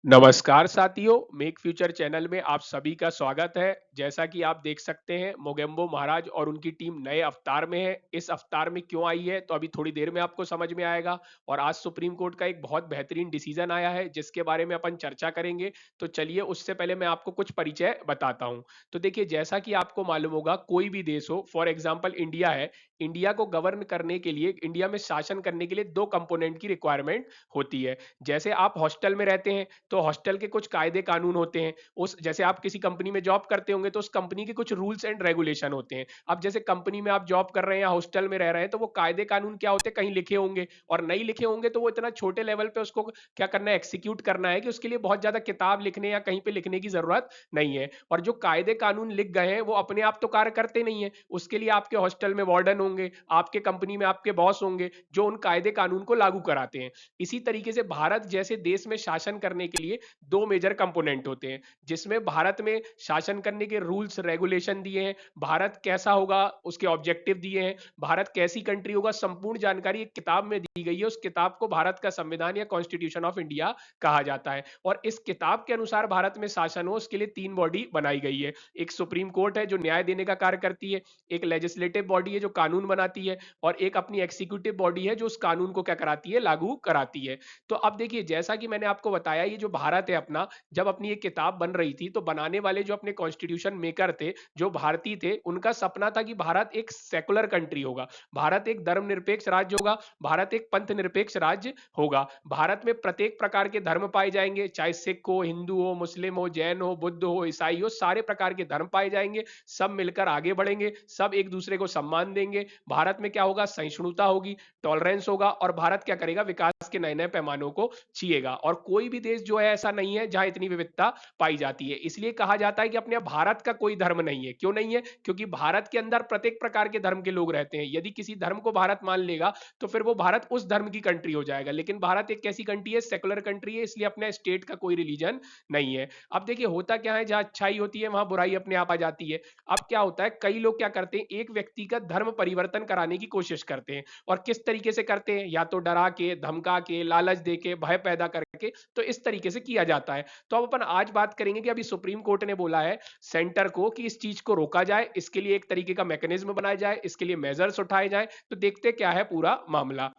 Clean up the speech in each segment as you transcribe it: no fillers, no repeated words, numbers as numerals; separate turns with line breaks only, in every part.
नमस्कार साथियों, make future channel में आप सभी का स्वागत है। जैसा कि आप देख सकते हैं, मोगेम्बो महाराज और उनकी टीम नए अवतार में है। इस अवतार में क्यों आई है, तो अभी थोड़ी देर में आपको समझ में आएगा। और आज सुप्रीम कोर्ट का एक बहुत बेहतरीन डिसीजन आया है, जिसके बारे में अपन चर्चा करेंगे। तो चलिए, उससे पहले मैं आपको कुछ परिचय बताता हूँ। तो देखिए, जैसा कि आपको मालूम होगा, कोई भी देश हो, फॉर एग्जाम्पल इंडिया है, इंडिया को गवर्न करने के लिए, इंडिया में शासन करने के लिए दो कंपोनेंट की रिक्वायरमेंट होती है। जैसे आप हॉस्टल में रहते हैं, तो हॉस्टल के कुछ कायदे कानून होते हैं। उस जैसे आप किसी कंपनी में जॉब करते होंगे, तो उस कंपनी के कुछ रूल्स एंड रेगुलेशन होते हैं। अब जैसे कंपनी में आप जॉब कर रहे हैं या हॉस्टल में रह रहे हैं, तो वो कायदे कानून क्या होते हैं, कहीं लिखे होंगे, और नहीं लिखे होंगे तो वो इतना छोटे लेवल पे उसको क्या करना है, एक्सिक्यूट करना है, कि उसके लिए बहुत ज्यादा किताब लिखने या कहीं पे लिखने की जरूरत नहीं है। और जो कायदे कानून लिख गए हैं, वो अपने आप तो कार्य करते नहीं है। उसके लिए आपके हॉस्टल में वार्डन होंगे, आपके कंपनी में आपके बॉस होंगे, जो उन कायदे कानून को लागू कराते हैं। इसी तरीके से भारत जैसे देश में शासन करने के लिए दो मेजर कंपोनेंट होते हैं, जिसमें भारत में शासन करने के रूल्स रेगुलेशन दिए हैं, भारत कैसा होगा उसके ऑब्जेक्टिव दिए हैं, भारत कैसी कंट्री होगा, संपूर्ण जानकारी एक किताब में दी गई है। उस किताब को भारत का संविधान या कॉन्स्टिट्यूशन ऑफ इंडिया कहा जाता है। और इस किताब के अनुसार भारत में शासन हो, उसके लिए तीन बॉडी बनाई गई है। एक सुप्रीम कोर्ट है, जो न्याय देने का कार्य करती है। एक लेजिस्लेटिव बॉडी है, जो कानून बनाती है। और एक अपनी एग्जीक्यूटिव बॉडी है, जो उस कानून को क्या कराती है, लागू कराती है। तो अब देखिए, जैसा कि मैंने आपको बताया, ये जो भारत है अपना, जब अपनी ये किताब बन रही थी, तो बनाने वाले जो अपने कॉन्स्टिट्यूशन मेकर थे, जो भारतीय थे, उनका सपना था कि भारत एक सेकुलर कंट्री होगा, भारत एक धर्मनिरपेक्ष राज्य होगा, भारत एक पंथ निरपेक्ष राज्य होगा। भारत में प्रत्येक प्रकार के धर्म पाए जाएंगे, चाहे सिख हो, हिंदू हो, मुस्लिम हो, जैन हो, बुद्ध हो, ईसाई हो, सारे प्रकार के धर्म पाए जाएंगे। सब मिलकर आगे बढ़ेंगे, सब एक दूसरे को सम्मान देंगे। भारत में क्या होगा, सहिष्णुता होगी, टॉलरेंस होगा, और भारत क्या करेगा, विकास के नए नए पैमानों को छुएगा। और कोई भी देश जो है, ऐसा नहीं है जहां इतनी विविधता पाई जाती है। इसलिए कहा जाता है कि अपने भारत का कोई धर्म नहीं है। क्यों नहीं है? क्योंकि भारत के अंदर प्रत्येक प्रकार के धर्म के लोग रहते हैं। यदि किसी धर्म को भारत मान लेगा, तो फिर वो भारत उस धर्म की कंट्री हो जाएगा। लेकिन भारत एक कैसी कंट्री है, सेकुलर कंट्री है, इसलिए अपने स्टेट का कोई रिलीजन नहीं है। अब देखिए, होता क्या है, जहां अच्छाई होती है, वहां बुराई अपने आप आ जाती है। अब क्या होता है, कई लोग क्या करते हैं, एक व्यक्ति का धर्म परिवर्तन कराने की कोशिश करते हैं। और किस तरीके से करते हैं, या तो डरा के, धमका के, लालच दे के, भय पैदा करके, तो इस तरीके से किया जाता है। तो अब अपन आज बात करेंगे कि अभी सुप्रीम कोर्ट ने बोला है सेंटर को कि इस चीज को रोका जाए, इसके लिए एक तरीके का मैकेनिज्म बनाया जाए, इसके लिए मेजर्स उठाए जाए। तो देखते क्या है पूरा मामला।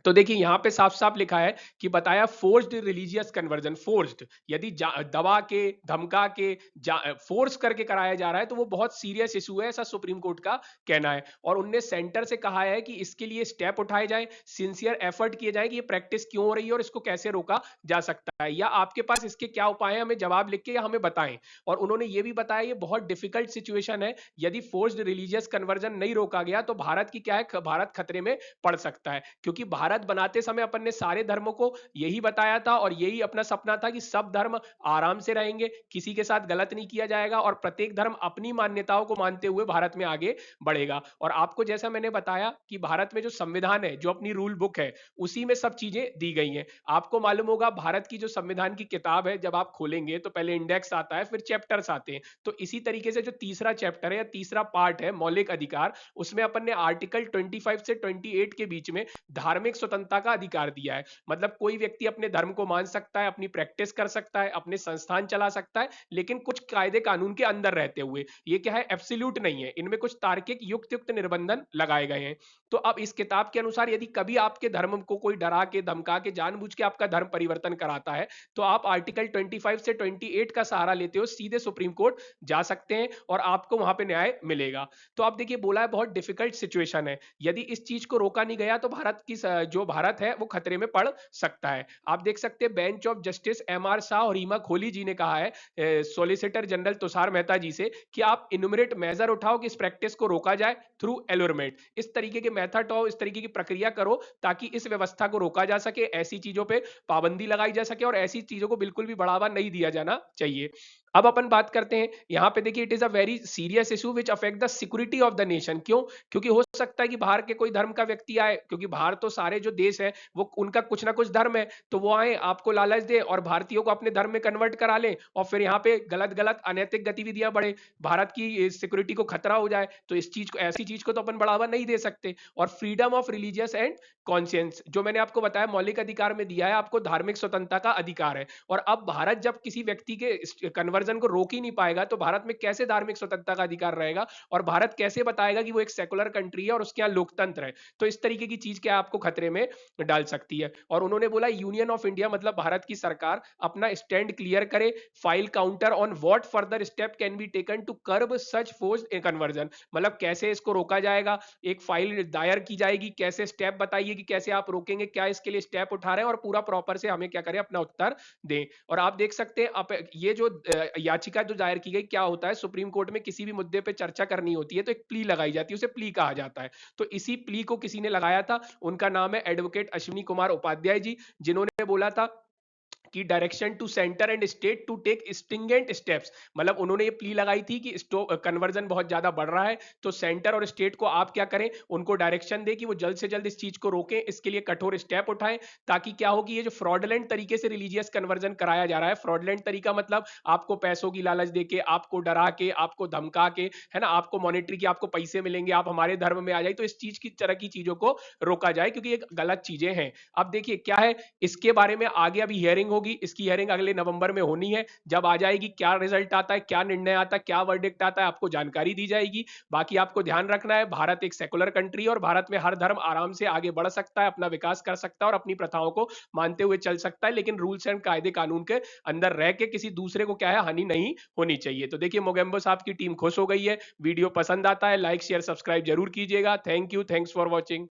तो देखिए, यहां पे साफ साफ लिखा है कि बताया, फोर्स्ड रिलीजियस कन्वर्जन, फोर्स्ड यदि दबा के, धमका के, फोर्स करके कराया जा रहा है, तो वो बहुत सीरियस इशू है, ऐसा सुप्रीम कोर्ट का कहना है। और उनने सेंटर से कहा है कि इसके लिए स्टेप उठाए जाए, सिंसियर एफर्ट किए जाए कि ये प्रैक्टिस क्यों हो रही है और इसको कैसे रोका जा सकता है, या आपके पास इसके क्या उपाय हैं, हमें जवाब लिख के या हमें बताएं। और उन्होंने ये भी बताया, ये बहुत डिफिकल्ट सिचुएशन है, यदि फोर्स्ड रिलीजियस कन्वर्जन नहीं रोका गया, तो भारत की क्या है, भारत खतरे में पड़ सकता है। क्योंकि भारत बनाते समय अपन ने सारे धर्मों को यही बताया था, और यही अपना सपना था कि सब धर्म आराम से रहेंगे, किसी के साथ गलत नहीं किया जाएगा, और प्रत्येक धर्म अपनी मान्यताओं को मानते हुए भारत में आगे बढ़ेगा। और आपको जैसा मैंने बताया कि भारत में जो संविधान है, जो अपनी रूल बुक है, उसी में सब चीजें दी गई हैं। आपको मालूम होगा, भारत की जो संविधान की किताब है, जब आप खोलेंगे तो पहले इंडेक्स आता है, फिर चैप्टर्स आते हैं। तो इसी तरीके से जो तीसरा चैप्टर है या तीसरा पार्ट है, मौलिक अधिकार, उसमें अपन ने आर्टिकल 25 से 28 के बीच में धार्मिक स्वतंत्रता का अधिकार दिया है। मतलब कोई व्यक्ति अपने धर्म को मान सकता है, अपनी प्रैक्टिस कर सकता है, अपने संस्थान चला सकता है, लेकिन कुछ कायदे कानून के अंदर रहते हुए। ये क्या है, एब्सोल्यूट नहीं है, इनमें कुछ तार्किक युक्त युक्त निर्बंधन लगाए गए हैं। तो अब इस किताब के अनुसार, यदि कभी आपके धर्म को कोई डरा के, धमका के, जानबूझ के आपका धर्म परिवर्तन कराता है, तो आप आर्टिकल 25 से 28 का सहारा लेते हो, सीधे सुप्रीम कोर्ट जा सकते हैं, और आपको वहां पे न्याय मिलेगा। तो आप देखिए, बोला है बहुत डिफिकल्ट सिचुएशन है, यदि इस चीज को रोका नहीं गया, तो भारत की जो भारत है, वो खतरे में पड़ सकता है। आप देख सकते हैं, bench of justice M R Shah और रीमा खोली जी ने कहा है सॉलिसिटर जनरल तुषार मेहता जी से, कि आप इनुमरेट मेजर उठाओ कि इस प्रैक्टिस को रोका जाए थ्रू एलोरमेट, इस तरीके के मेथड हो, इस तरीके की प्रक्रिया करो, ताकि इस व्यवस्था को रोका जा सके, ऐसी चीजों पे पाबंदी लगाई जा सके, और ऐसी चीजों को बिल्कुल भी बढ़ावा नहीं दिया जाना चाहिए। अब अपन बात करते हैं यहाँ पे, देखिए it is a very serious issue which affect the security of the nation. क्यों? क्योंकि हो सकता है कि बाहर के कोई धर्म का व्यक्ति आए, क्योंकि बाहर तो सारे जो देश है वो उनका कुछ ना कुछ धर्म है, तो वो आए आपको लालच दे और भारतीयों को अपने धर्म में कन्वर्ट करा लें, और फिर यहाँ पे गलत गलत अनैतिक गतिविधियां बढ़े, भारत की सिक्योरिटी को खतरा हो जाए। तो इस चीज को, ऐसी चीज को तो अपन बढ़ावा नहीं दे सकते। और freedom of religious and conscience, जो मैंने आपको बताया मौलिक अधिकार में दिया है, आपको धार्मिक स्वतंत्रता का अधिकार है। और अब भारत जब किसी व्यक्ति के कन्वर्जन को रोक ही नहीं पाएगा, तो भारत में कैसे धार्मिक स्वतंत्रता का अधिकार रहेगा? और भारत कैसे बताएगा कि वो एक सेकुलर कंट्री है और उसके यहाँ लोकतंत्र है? तो इस तरीके की चीज क्या आपको खतरे में डाल सकती है। और उन्होंने बोला यूनियन ऑफ इंडिया मतलब भारत की सरकार अपना स्टैंड क्लियर करे, file counter on what further step can be taken to curb such forced conversion, मतलब कैसे इसको रोका जाएगा, एक फाइल दायर की जाएगी, कैसे स्टेप बताइए कि कैसे आप रोकेंगे, क्या इसके लिए स्टेप उठा रहे हैं, और पूरा प्रॉपर से हमें क्या करें अपना उत्तर दें। और आप देख सकते हैं आप ये जो याचिका जो दायर की गई, क्या होता है सुप्रीम कोर्ट में किसी भी मुद्दे पे चर्चा करनी होती है तो एक प्ली लगाई जाती है, उसे प्ली कहा जाता है। तो इसी प्ली को किसी ने लगाया था, उनका नाम है एडवोकेट अश्विनी कुमार उपाध्याय जी, जिन्होंने बोला था कि direction to centre and state to take stringent steps, मतलब उन्होंने ये प्ली लगाई थी कि कन्वर्जन बहुत ज्यादा बढ़ रहा है, तो सेंटर और स्टेट को आप क्या करें, उनको डायरेक्शन दे कि वो जल्द से जल्द इस चीज को रोकें, इसके लिए कठोर स्टेप उठाएं, ताकि क्या हो कि ये जो फ्रॉडलेंट तरीके से रिलीजियस कन्वर्जन कराया जा रहा है, फ्रॉडलेंट तरीका मतलब आपको पैसों की लालच देके, आपको डरा के, आपको धमका के, है ना, आपको मॉनेटरी की आपको पैसे मिलेंगे, आप हमारे धर्म में आ जाए, तो इस चीज की तरह की चीजों को रोका जाए, क्योंकि ये गलत चीजें हैं। अब देखिए क्या है, इसके बारे में आगे अभी हियरिंग होगी, इसकी हियरिंग अगले नवंबर में होनी है, जब आ जाएगी क्या रिजल्ट आता है, क्या निर्णय आता है, क्या वर्डिक्ट आता है, आपको जानकारी दी जाएगी। बाकी आपको ध्यान रखना है, भारत एक सेकुलर कंट्री है और भारत में हर धर्म आराम से आगे बढ़ सकता है, अपना विकास कर सकता है और अपनी प्रथाओं को मानते हुए चल सकता है, लेकिन रूल्स एंड कायदे कानून के अंदर रह के किसी दूसरे को क्या है हानि नहीं होनी चाहिए। तो देखिए मोगेम्बो साहब की टीम खुश हो गई है, वीडियो पसंद आता है लाइक शेयर सब्सक्राइब जरूर कीजिएगा। Thank you, thanks for watching.